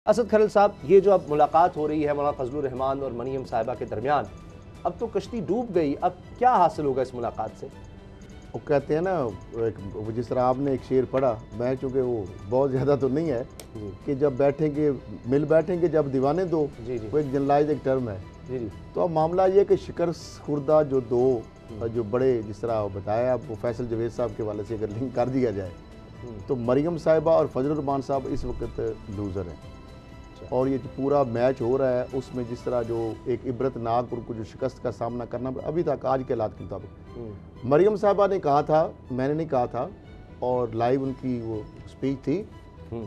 असद खरल साहब, ये जो अब मुलाकात हो रही है मौलाना फजलुर रहमान और मरियम साहिबा के दरमियान, अब तो कश्ती डूब गई, अब क्या हासिल होगा इस मुलाकात से? वो कहते हैं ना, एक जिस तरह आपने एक शेर पढ़ा, मैं चूँकि वो बहुत ज़्यादा तो नहीं है कि जब बैठेंगे मिल बैठेंगे जब दीवाने दो, वो एक जनरलाइज एक टर्म है जी। तो अब मामला ये कि शिकस्त खुर्दा जो दो जो बड़े, जिस तरह बताया वो फैसल जवेद साहब के वाले से अगर लिंक कर दिया जाए तो मरियम साहिबा और फजलुर रहमान साहब इस वक्त लूज़र हैं। और ये जो पूरा मैच हो रहा है उसमें जिस तरह जो एक इबरतनाक उनको जो शिकस्त का सामना करना अभी तक आज के हालात के मुताबिक, मरियम साहिबा ने कहा था, मैंने नहीं कहा था, और लाइव उनकी वो स्पीच थी,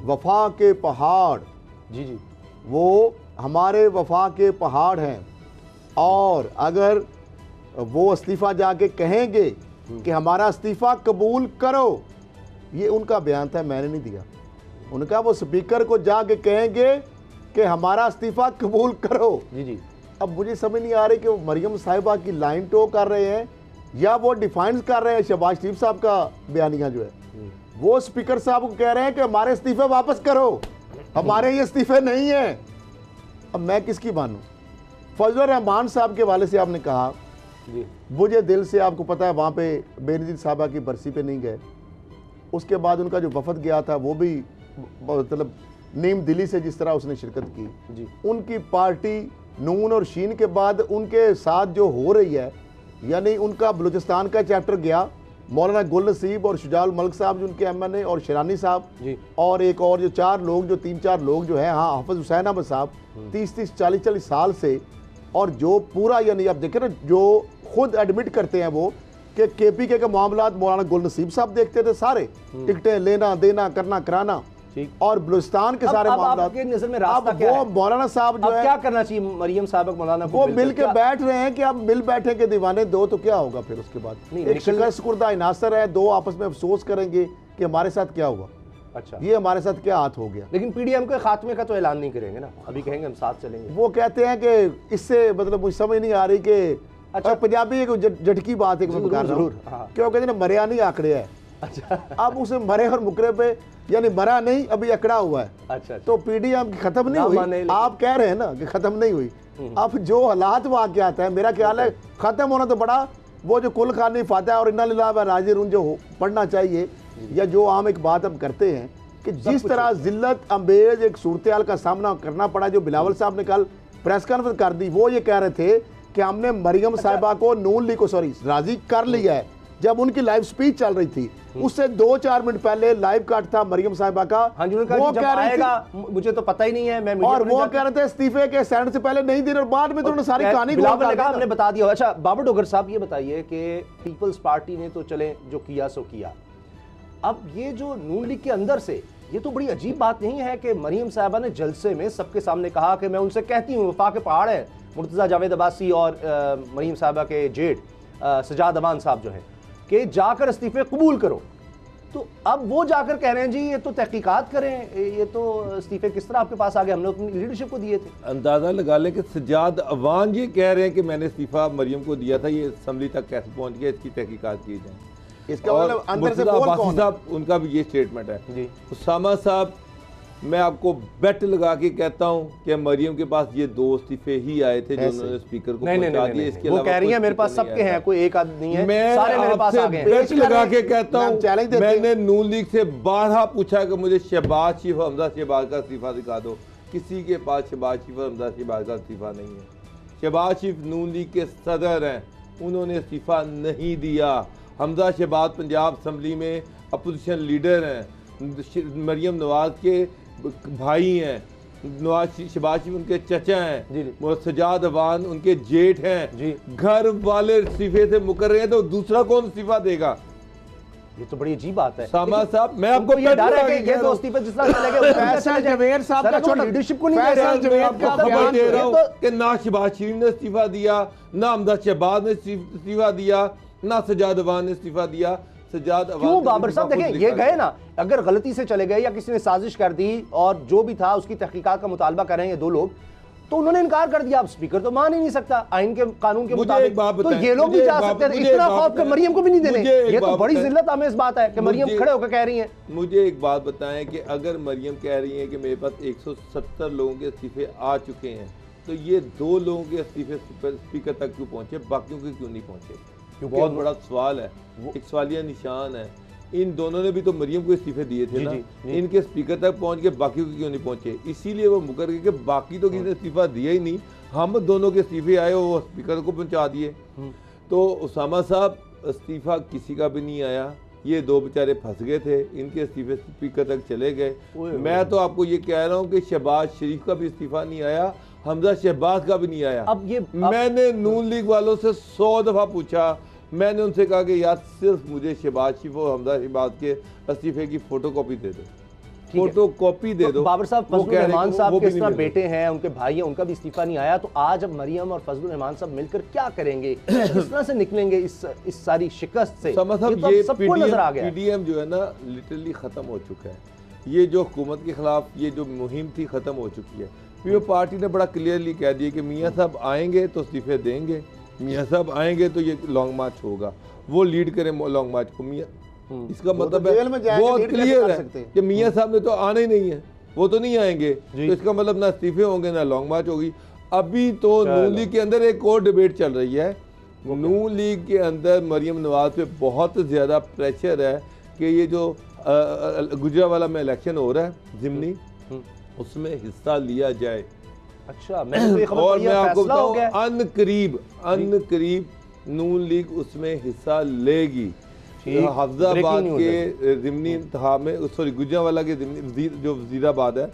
वफा के पहाड़ जी जी वो हमारे वफा के पहाड़ हैं, और अगर वो इस्तीफ़ा जाके कहेंगे कि हमारा इस्तीफ़ा कबूल करो, ये उनका बयान था, मैंने नहीं दिया। उनका वो स्पीकर को जाके कहेंगे कि हमारा इस्तीफ़ा कबूल करो जी जी। अब मुझे समझ नहीं आ रही कि वो मरियम साहिबा की लाइन टो कर रहे हैं या वो डिफाइन कर रहे हैं शहबाज शरीफ साहब का बयानिया जो है। वो स्पीकर साहब को कह रहे हैं कि हमारे इस्तीफे वापस करो, हमारे ये इस्तीफे नहीं है। अब मैं किसकी मानूं? फजलुर रहमान साहब के वाले से आपने कहा मुझे दिल से, आपको पता है वहाँ पे बेनज़ीर साहबा की बरसी पे नहीं गए, उसके बाद उनका जो वफद गया था वो भी मतलब नीम दिली से जिस तरह उसने शिरकत की जी। उनकी पार्टी नून और शीन के बाद उनके साथ जो हो रही है, यानी उनका बलूचिस्तान का चैप्टर गया, मौलाना गुल नसीब और शुजाउल मल्क साहब जो उनके MNA और शिरानी साहब जी। और एक और जो तीन चार लोग जो हैं, हाँ हाफिज हुसैन अहमद साहब 30 40 साल से, और जो पूरा यानी आप देखें ना, जो खुद एडमिट करते हैं वो कि KPK के मामला मौलाना गुल नसीब साहब देखते थे सारे, टिकटें लेना देना करना कराना, और बलूचिस्तान के सारे मामला आपके नजर में रास्ता क्या है? मौलाना साहब जो है क्या करना चाहिए मरियम साहब मौलाना को? वो मिल के बैठ रहे हैं कि अब मिल बैठे के दीवाने दो, तो क्या होगा फिर उसके बाद? एक शिकस्त खुर्दा इनासर है, दो आपस में अफसोस करेंगे कि हमारे साथ क्या हुआ, अच्छा ये हमारे साथ क्या हाथ हो गया। लेकिन PDM के खात्मे का तो ऐलान नहीं करेंगे ना, अभी कहेंगे हम साथ चलेंगे। वो कहते हैं कि इससे मतलब मुझे समझ नहीं आ रही कि अच्छा पंजाबी एक झटकी बात है कि मैं बता रहा हूं, क्यों कहते हैं मरिया नहीं आंकड़े है। अच्छा अब उसे मरे और मुकरे पे यानी मरा नहीं, अभी अकड़ा हुआ है। अच्छा तो PDM की खत्म नहीं हुई, आप कह रहे हैं ना कि खत्म नहीं हुई। अब जो हालात वाक़यात है, मेरा ख्याल है खत्म होना तो बड़ा वो जो कुल खानी फातह और इन्ना लिल्लाह व राजिऊन जो पढ़ना चाहिए, या जो आम एक बात हम करते हैं कि जिस तरह जिल्लत अंबेज एक सूरत हाल का सामना करना पड़ा, जो बिलावल साहब ने कल प्रेस कॉन्फ्रेंस कर दी, वो ये कह रहे थे कि हमने मरियम साहिबा को नून लीग को राजी कर लिया है। जब उनकी लाइव स्पीच चल रही थी उससे 2-4 मिनट पहले लाइव काट था मरियम साहिबा का, वो कह रही थी मुझे तो पता ही नहीं है, मैं और वो कह रहे थे इस्तीफे के सेनेट से पहले नहीं देने, और बाद में तो उन्होंने सारी कहानी हमने बता दिया। अच्छा बाबर डोगर साहब ये बताइए कि पीपल्स पार्टी ने तो चले जो किया सो किया, अब ये जो नून लीग के अंदर से ये तो बड़ी अजीब बात नहीं है कि मरियम साहिबा ने जलसे में सबके सामने कहा कि मैं उनसे कहती हूँ वफा के पहाड़ है, मुर्तज़ा जावेद अब्बासी और मरियम साहिबा के जेठ सजाद अमान साहब जो हैं कि जाकर इस्तीफे कबूल करो। तो अब वो जाकर कह रहे हैं जी ये तो तहकीकात करें, ये तो इस्तीफे किस तरह आपके पास आ गए, हमने अपनी लीडरशिप को दिए थे। अंदाज़ा लगा लें कि सजाद अवान ये कह रहे हैं कि मैंने इस्तीफा मरियम को दिया था, ये असम्बली तक कैसे पहुंच गया, इसकी तहकीकात की जाए। इसका मतलब अंदर से बोल कौन साहब, उनका भी ये स्टेटमेंट है जी। उसामा साहब, मैं आपको बेट लगा के कहता हूं कि मरियम के पास ये 2 इस्तीफे ही आए थे जो उन्होंने स्पीकर को पहुंचा दिए। इसके वो कह रही है मेरे पास सबके हैं, कोई एक आदमी नहीं है, मैं सारे मेरे पास आ गए। बेट लगा के कहता हूं, मैंने नून लीग से 12 पूछा कि मुझे शहबाज शरीफ हमजा शहबाज का इस्तीफा दिखा दो, किसी के पास शहबाज शरीफ हमजा शहबाज का इस्तीफा नहीं है। शहबाज शरीफ नून लीग के सदर हैं, उन्होंने इस्तीफा नहीं दिया। हमजा शहबाज पंजाब असम्बली में अपोजिशन लीडर हैं, मरियम नवाज के भाई हैं, शहबाज शरीफ उनके चचा हैं, सजाद अवान उनके जेठ हैं, घर वाले इस्तीफे से मुकर रहे हैं, तो दूसरा कौन इस्तीफा देगा? ये तो बड़ी अजीब बात है। सामा साहब, मैं आपको ये डर है कि ये तो इस्तीफे जिस तरह चले गए, फैसल जवेद साहब का छोटा लीडरशिप को नहीं दे रहे हैं। मैं आपको खबर दे रहा हूं कि ना शहबाज शरीफ ने इस्तीफा दिया, ना हमजा शहबाज ने इस्तीफा दिया, ना सजाद अवान ने इस्तीफा दिया। क्यों बाबर साहब? देखें ये गए ना, अगर गलती से चले गए या किसी ने साजिश कर दी और जो भी था उसकी तहकीकात का मुतालबा कर रहे हैं ये 2 लोग, तो उन्होंने इनकार कर दिया। अब स्पीकर तो मान ही नहीं सकता आइन के कानून के मुझे मुताबिक, एक बात तो बताएं, ये लोग भी मुझे जा एक सकते बात- हैं। मुझे इतना एक बात खौफ कि बताएं, मरियम को भी नहीं देने। मुझे एक ये तो बात बड़ी बताएं, जिल्लत आमेज बात है कि मरियम मुझे- खड़े होकर कह रही हैं। मुझे एक बात बताएं कि अगर मरियम कह रही है कि मेरे पास 170 लोगों के इस्तीफे आ चुके हैं, तो ये 2 लोगों के इस्तीफे स्पीकर तक क्यों पहुंचे, बाकियों के क्यों नहीं पहुंचे? बहुत बड़ा सवाल है, एक सवालिया निशान है। इन दोनों ने भी तो मरियम को इस्तीफे दिए थे ना, इनके स्पीकर तक पहुंच के बाकियों के क्यों नहीं पहुंचे? इसीलिए वो मुकर गए कि बाकी तो किसी ने इस्तीफा दिया ही नहीं, हम दोनों के इस्तीफे आए वो स्पीकर को पहुंचा दिए। तो उसामा साहब इस्तीफा किसी का भी नहीं आया, ये 2 बेचारे फंस गए थे, इनके इस्तीफे स्पीकर तक चले गए। मैं तो आपको ये कह रहा हूँ कि शहबाज शरीफ का भी इस्तीफा नहीं आया, हमजा शहबाज का भी नहीं आया। मैंने नून लीग वालों से 100 दफा पूछा, मैंने उनसे कहा कि यार सिर्फ मुझे शहबाज शरीफ और हमजा शहबाज के इस्तीफे की फोटो कॉपी दे दो, फोटो कॉपी दे दो। बाबर साहब, फजलुर रहमान साहब के इस तरह बेटे हैं, उनके भाई हैं, उनका भी इस्तीफा नहीं आया। तो आज अब मरियम और फजलुर रहमान साहब मिलकर क्या करेंगे, किस तरह से निकलेंगे इस सारी शिकस्त से? ये सबको नजर आ गया। पीडीएम जो है ना लिटरली खत्म हो चुका है। ये जो हुकूमत के खिलाफ ये जो मुहिम थी खत्म हो चुकी है। पीओ पार्टी ने बड़ा क्लियरली कह दिया कि मियाँ साहब आएंगे तो इस्तीफे देंगे, मियाँ साहब आएंगे तो ये लॉन्ग मार्च होगा, वो लीड करें लॉन्ग मार्च को। मियाँ इसका मतलब है बहुत क्लियर है कि मियाँ साहब ने तो आना ही नहीं है, वो तो नहीं आएंगे, तो इसका मतलब ना इस्तीफे होंगे ना लॉन्ग मार्च होगी। अभी तो नून लीग के अंदर एक और डिबेट चल रही है। नून लीग के अंदर मरियम नवाज पे बहुत ज्यादा प्रेशर है कि ये जो गुजरावाला में इलेक्शन हो रहा है जिमनी, उसमें हिस्सा लिया जाए। अच्छा, और मैं आपको बताऊं अन करीब नून लीग उसमें हिस्सा लेगी। हफ्जाबाद के ज़िमनी इंतखाब में, सॉरी गुजरावाला के जो वजीराबाद है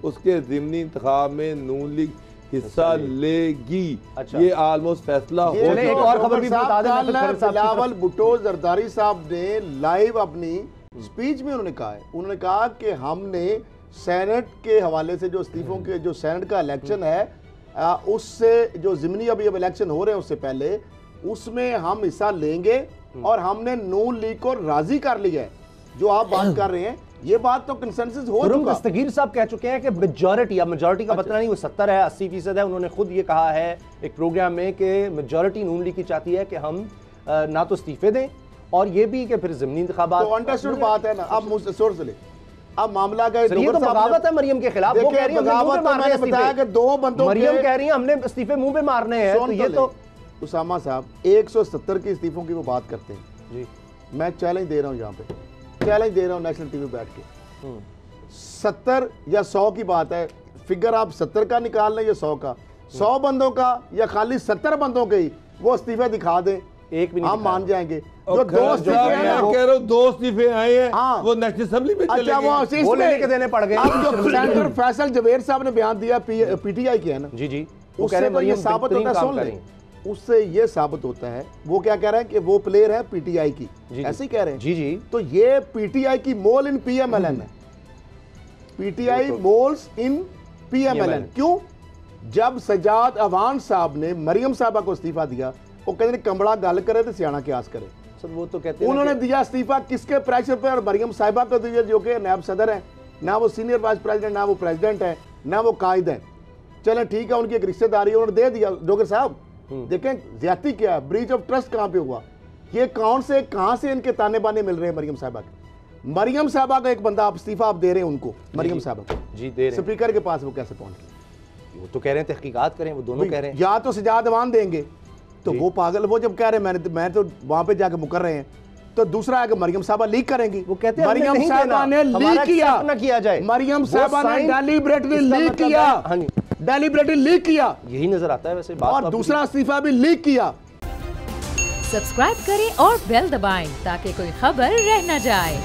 उसके ज़िमनी इंतखाब में नून लीग हिस्सा लेगी। अच्छा। ये ऑलमोस्ट फैसला हो चुका। एक और खबर भी बता दें, बिलावल भुट्टो जरदारी साहब ने लाइव अपनी स्पीच में उन्होंने कहा है, उन्होंने कहा कि हमने सेनेट के हवाले से जो इस्तीफों के जो सेनेट का इलेक्शन है उससे जो ज़िमनी अभी अब इलेक्शन हो रहे हैं उससे पहले उसमें हम हिस्सा लेंगे और हमने नून लीग को राजी कर लिया है। जो आप बात कर रहे हैं ये बात तो कंसेंसस हो चुका। दस्तगीर साहब कह चुके हैं कि मेजॉरिटी, अब मेजॉरिटी का पता नहीं वो 70 है 80% है, उन्होंने खुद ये कहा है एक प्रोग्राम में कि मेजॉरिटी नून लीग की चाहती है कि हम ना तो इस्तीफे दें और ये भी कि फिर ज़िमनी इंतखाबात। तो अंडरस्टूड बात है ना। अब मुझसे सोर्स से ले, अब मामला गए ये तो बगावत है मरियम के खिलाफ। वो कह रही है मैंने बताया कि 2 बंदों, मरियम कह रही है हमने इस्तीफे मुंह पे मारने हैं। तो ये तो उसामा साहब 170 के इस्तीफों की वो बात करते हैं जी। मैं चैलेंज दे रहा हूँ, यहाँ पे चैलेंज दे रहा हूँ नेशनल टीवी बैठ के, 70 या 100 की बात है, फिगर आप 70 का निकाल लें या 100 का, 100 बंदों का या खाली 70 बंदों के ही वो इस्तीफे दिखा दें, एक भी हम मान जाएंगे। जो 2 इस्तीफे आए हैं वो नेशनल असेंबली में चले गए, वो लेके देने पड़ गए। अब जो सेनेटर फैसल जवेद साहब ने बयान दिया पीटीआई के है ना, जी वो कह रहे हैं ये साबित होता है, सुन लें, उससे ये साबित होता है, वो क्या कह रहे हैं कि वो प्लेयर है पीटीआई की, ऐसे ही कह रहे हैं जी। तो ये पीटीआई की मोल इन पीएमएलएन है, पीटीआई मोल्स इन पीएमएलएन। क्यों? जब सजाद अवान साहब ने मरियम साहबा को इस्तीफा दिया, वो कहते हैं कमड़ा गल करे तो सियाना क्यास करे। सर वो तो कहते हैं उन्होंने दिया इस्तीफा किसके प्रेशर पर? और मरियम साहिबा को दिया जो कि नायब सदर है, ना वो सीनियर वाइस प्रेसिडेंट, ना वो प्रेसिडेंट है, ना वो कायद है। चले ठीक है, उनकी एक रिश्तेदारी उन्होंने दे दिया। डॉक्टर साहब देखें ज्यादती क्या है, ब्रीच ऑफ ट्रस्ट कहां पे हुआ, ये कहां से इनके ताने बाने मिल रहे हैं मरियम साहिबा के। मरियम साहिबा का एक बंदा आप इस्तीफा आप दे रहे हैं उनको, मरियम साहिबा को जी दे रहे हैं, स्पीकर के पास वो कैसे पहुंच गए? वो तो कह रहे हैं तहकीकात करें, वो दोनों कह रहे हैं। या तो सजाद अवान देंगे, तो वो पागल, वो जब कह रहे हैं मैं तो वहां पे जाके मुकर रहे हैं, तो दूसरा है कि मरियम साहबा लीक करेंगी। वो कहते हैं मरियम साहिबा ने लीक किया, ना किया जाए। मरियम साहिबा ने डेलिबरेटली लीक किया, डेलिबरेटली लीक किया, यही नजर आता है वैसे बात। और दूसरा इस्तीफा भी लीक किया। सब्सक्राइब करें और बेल दबाएं ताकि कोई खबर रह न जाए।